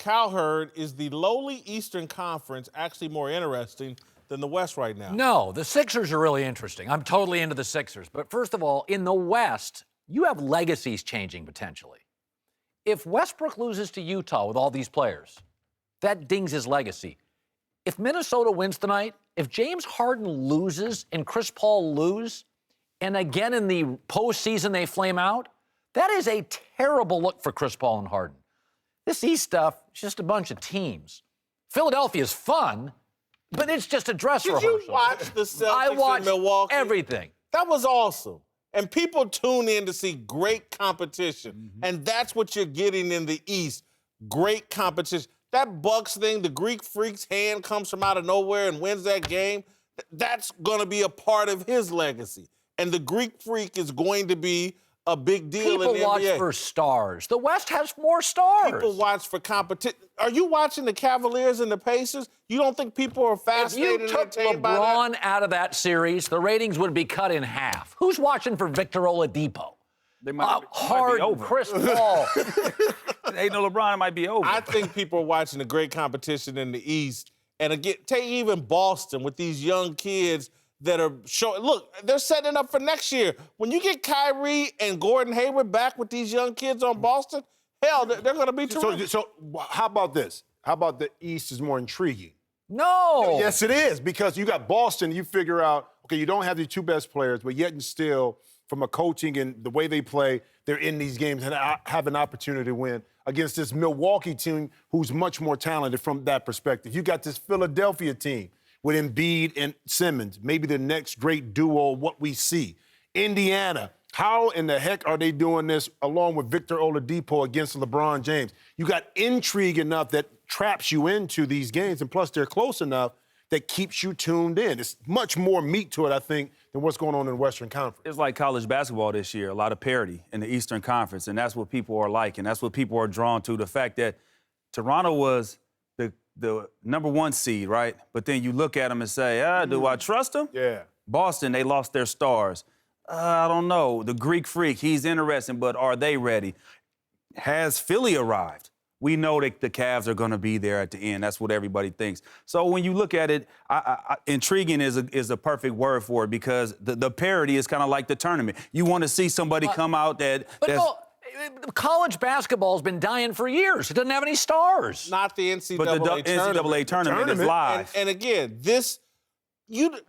Cowherd, is the lowly Eastern Conference actually more interesting than the West right now? No, the Sixers are really interesting. I'm totally into the Sixers. But first of all, in the West, you have legacies changing potentially. If Westbrook loses to Utah with all these players, that dings his legacy. If Minnesota wins tonight, if James Harden loses and Chris Paul lose, and again in the postseason they flame out, that is a terrible look for Chris Paul and Harden. This East stuff is just a bunch of teams. Philadelphia is fun, but it's just a dress rehearsal. Did you watch the Celtics I watched in Milwaukee? everything. That was awesome. And people tune in to see great competition. And that's what you're getting in the East, great competition. That Bucks thing, the Greek Freak's hand comes from out of nowhere and wins that game, that's going to be a part of his legacy. And the Greek Freak is going to be a big deal in the NBA. People watch for stars. The West has more stars. People watch for competition. Are you watching the Cavaliers and the Pacers? You don't think people are fascinated and If you took entertained by that? LeBron out of that series, the ratings would be cut in half. Who's watching for Victor Oladipo? They might be Harden, over. Chris Paul. Ain't no LeBron, it might be over. I think people are watching the great competition in the East. And again, take even Boston with these young kids that are showing. Look, they're setting up for next year. When you get Kyrie and Gordon Hayward back with these young kids on Boston, hell, they're going to be terrific. So how about this? How about the East is more intriguing? No. Yes, it is, because you got Boston, you figure out, okay, you don't have the two best players, but yet and still, from a coaching and the way they play, they're in these games and have an opportunity to win against this Milwaukee team who's much more talented from that perspective. You got this Philadelphia team with Embiid and Simmons, maybe the next great duo, what we see. Indiana, how in the heck are they doing this along with Victor Oladipo against LeBron James? You got intrigue enough that traps you into these games, and plus they're close enough that keeps you tuned in. It's much more meat to it, I think, than what's going on in the Western Conference. It's like college basketball this year, a lot of parity in the Eastern Conference, and that's what people are liking. That's what people are drawn to, the fact that Toronto was the number one seed, right? But then you look at them and say, do I trust them? Yeah. Boston, they lost their stars. I don't know. The Greek Freak, he's interesting, but are they ready? Has Philly arrived? We know that the Cavs are going to be there at the end. That's what everybody thinks. So when you look at it, intriguing is a perfect word for it, because the parity is kind of like the tournament. You want to see somebody come out that's... No, college basketball has been dying for years. It doesn't have any stars. Not the NCAA But the tournament. NCAA tournament is live. And again,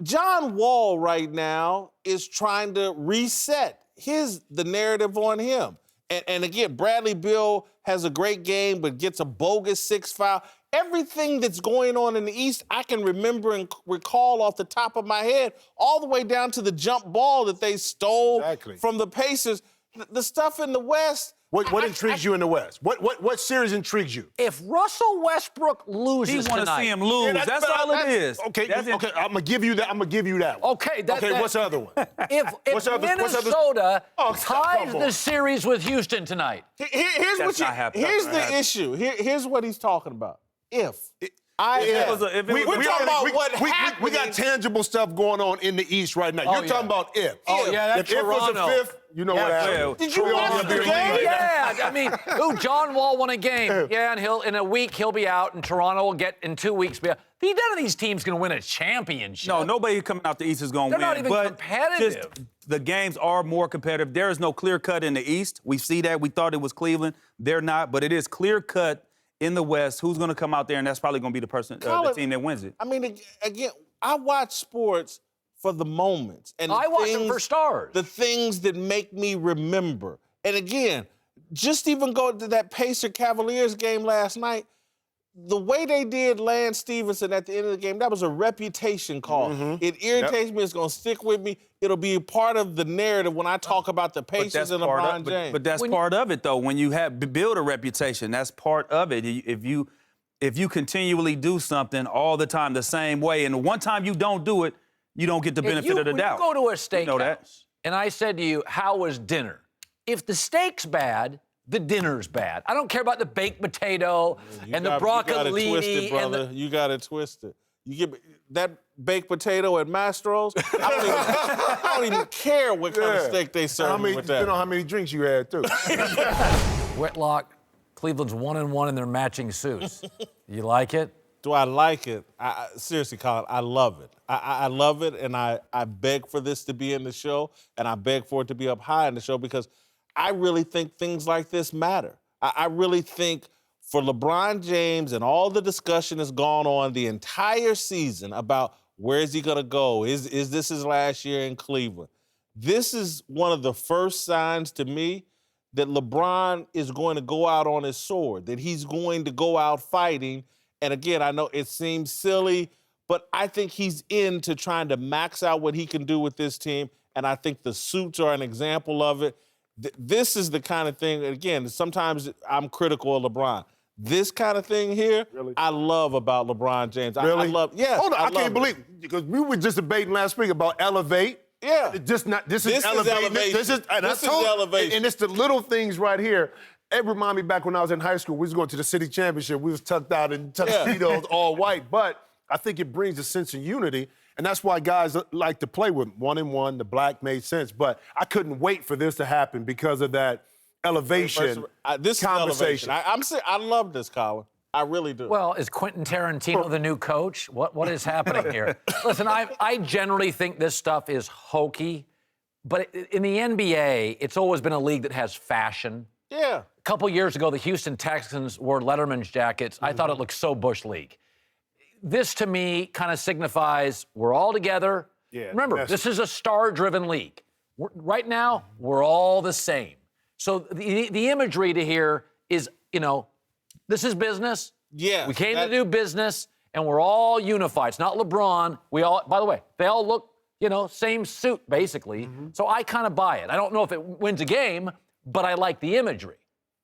John Wall right now is trying to reset the narrative on him. And again, Bradley Beal has a great game, but gets a bogus 6 foul. Everything that's going on in the East, I can remember and recall off the top of my head, all the way down to the jump ball that they stole from the Pacers. The stuff in the West. What intrigues you in the West? What series intrigues you? If Russell Westbrook loses want to see him lose. Yeah, that's all it is. Okay, I'm gonna give you that. I'm gonna give you that one. Okay, what's the other one? If Minnesota ties the series with Houston tonight. Here's the issue. Here's what he's talking about. We got tangible stuff going on in the East right now. You're talking about if. Oh, yeah, that's if it was a fifth, you know what happened. Did you watch the game? Yeah, I mean, John Wall won a game. Yeah, and in a week he'll be out, and Toronto will get in 2 weeks. None of these teams going to win a championship. No, nobody coming out the East is going to win. They're not even competitive. The games are more competitive. There is no clear cut in the East. We see that. We thought it was Cleveland. They're not, but it is clear cut in the West. Who's going to come out there, and that's probably going to be the team that wins it. I mean, again, I watch sports for the moments. And I watch them for stars. The things that make me remember. And again, just even go to that Pacer-Cavaliers game last night, the way they did Lance Stevenson at the end of the game, that was a reputation call. It irritates me. It's going to stick with me. It'll be a part of the narrative when I talk about the Pacers and LeBron James. But that's part of it, though. When you build a reputation, that's part of it. If you continually do something all the time the same way, and the one time you don't do it, you don't get the benefit of the doubt. When you go to a steakhouse, you know that. And I said to you, how was dinner? If the steak's bad, the dinner's bad. I don't care about the baked potato and the broccolini. You got it twisted, brother. You got it twisted. You get that baked potato at Mastro's. I don't even care what kind of steak they serve with that. Depending on how many drinks you had, too. Whitlock, Cleveland's 1-1 in their matching suits. You like it? Do I like it? Seriously, Colin, I love it. I love it, and I beg for this to be in the show, and I beg for it to be up high in the show because I really think things like this matter. I really think for LeBron James and all the discussion that's gone on the entire season about where is he going to go, is this his last year in Cleveland, this is one of the first signs to me that LeBron is going to go out on his sword, that he's going to go out fighting. And again, I know it seems silly, but I think he's into trying to max out what he can do with this team. And I think the suits are an example of it. This is the kind of thing, again, sometimes I'm critical of LeBron. This kind of thing here, really? I love about LeBron James. Really? I love, yes. Hold on, I can't it. believe it. Because we were just debating last week about elevate. Yeah. This is elevation. elevation. This is elevation. And it's the little things right here. It reminded me back when I was in high school, we was going to the city championship. We was tucked out in tuxedos, all white. But I think it brings a sense of unity, and that's why guys like to play with 1-1. The black made sense. But I couldn't wait for this to happen because of that elevation This conversation. Is elevation. I love this, Colin. I really do. Well, is Quentin Tarantino the new coach? What is happening here? Listen, I generally think this stuff is hokey, but in the NBA, it's always been a league that has fashion. Yeah. A couple years ago, the Houston Texans wore Letterman's jackets. I thought it looked so Bush League. This, to me, kind of signifies we're all together. Yeah, Remember, this is a star-driven league. Right now, we're all the same. So the imagery to here is, this is business. Yeah. We came to do business, and we're all unified. It's not LeBron. By the way, they all look, same suit, basically. So I kind of buy it. I don't know if it wins a game, but I like the imagery.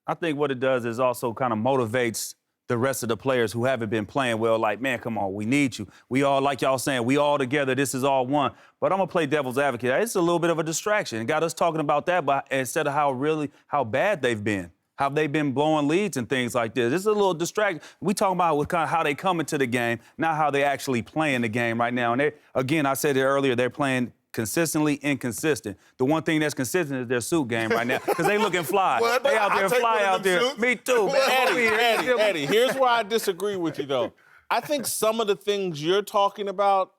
I think what it does is also kind of motivates the rest of the players who haven't been playing well, like, man, come on, we need you. We all, like y'all saying, we all together, this is all one. But I'm going to play devil's advocate. It's a little bit of a distraction. It got us talking about that, but instead of how bad they've been, how they've been blowing leads and things like this. This is a little distraction. We talking about kind of how they come into the game, not how they actually play in the game right now. And again, I said it earlier, they're playing consistently inconsistent. The one thing that's consistent is their suit game right now because they looking fly. Well, they out there fly out there. Suits. Me too, man. Eddie, here's where I disagree with you, though. I think some of the things you're talking about,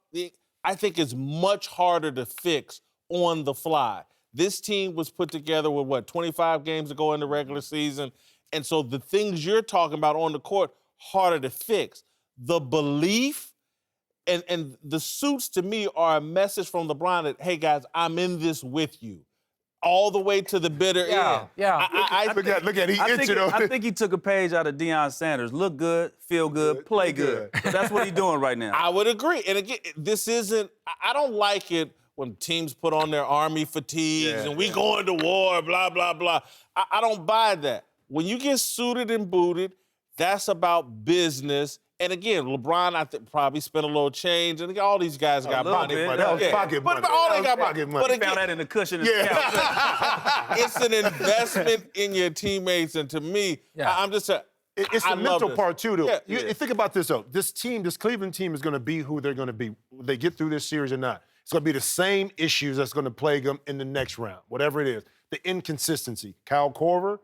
I think is much harder to fix on the fly. This team was put together with, 25 games to go in the regular season. And so the things you're talking about on the court, harder to fix. The belief and the suits, to me, are a message from LeBron that, hey, guys, I'm in this with you. All the way to the bitter end. Yeah. Look at he itching on I think he took a page out of Deion Sanders. Look good, feel good, play good. That's what he's doing right now. I would agree. And again, this isn't, I don't like it when teams put on their army fatigues and we going to war, blah, blah, blah. I don't buy that. When you get suited and booted, that's about business. And again, LeBron, I think, probably spent a little change. And all these guys got money. That was pocket money. But all they got pocket money. But He again, found that in the cushion of the couch. it's an investment in your teammates. And to me, I'm just saying, It's I the love mental this. part, too, though. Yeah, You think about this, though. This Cleveland team is going to be who they're going to be. Whether they get through this series or not. It's going to be the same issues that's going to plague them in the next round, whatever it is. The inconsistency. Kyle Korver,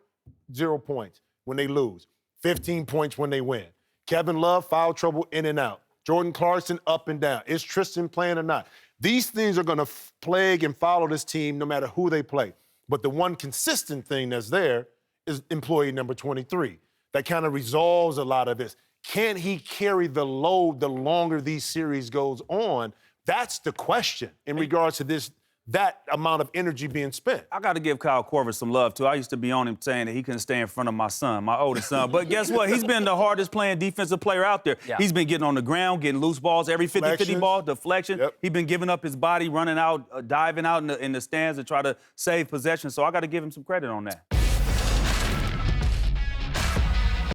0 points when they lose. 15 points when they win. Kevin Love, foul trouble in and out. Jordan Clarkson, up and down. Is Tristan playing or not? These things are going to plague and follow this team no matter who they play. But the one consistent thing that's there is employee number 23. That kind of resolves a lot of this. Can he carry the load the longer these series goes on? That's the question in regards to that amount of energy being spent. I got to give Kyle Korver some love, too. I used to be on him saying that he couldn't stay in front of my son, my oldest son. But guess what? He's been the hardest playing defensive player out there. Yeah. He's been getting on the ground, getting loose balls, every 50-50 ball, deflection. Yep. He's been giving up his body, running out, diving out in the stands to try to save possession. So I got to give him some credit on that.